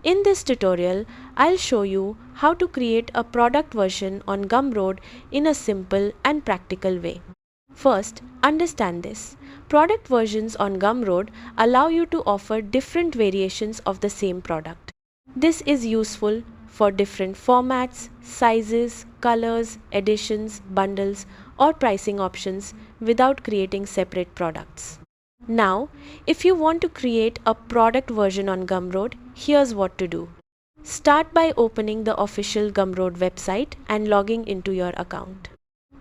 In this tutorial, I'll show you how to create a product version on Gumroad in a simple and practical way. First, understand this. Product versions on Gumroad allow you to offer different variations of the same product. This is useful for different formats, sizes, colors, editions, bundles, or pricing options without creating separate products. Now, if you want to create a product version on Gumroad, here's what to do. Start by opening the official Gumroad website and logging into your account.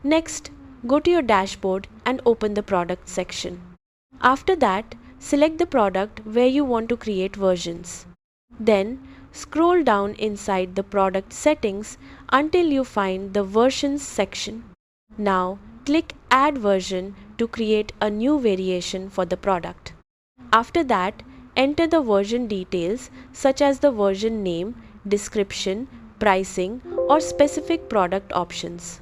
Next, go to your dashboard and open the product section. After that, select the product where you want to create versions. Then, scroll down inside the product settings until you find the versions section. Now, click Add Version to create a new variation for the product. After that, enter the version details such as the version name, description, pricing, or specific product options.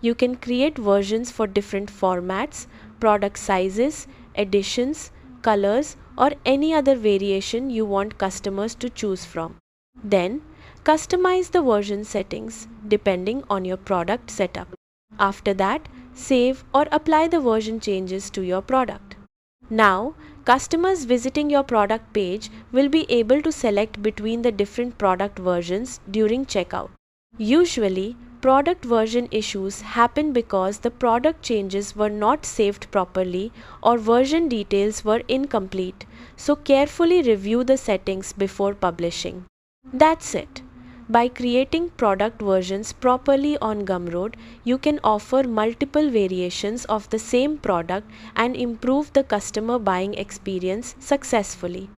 You can create versions for different formats, product sizes, editions, colors, or any other variation you want customers to choose from. Then, customize the version settings depending on your product setup. After that, save or apply the version changes to your product. Now, customers visiting your product page will be able to select between the different product versions during checkout. Usually, product version issues happen because the product changes were not saved properly or version details were incomplete, so carefully review the settings before publishing. That's it. By creating product versions properly on Gumroad, you can offer multiple variations of the same product and improve the customer buying experience successfully.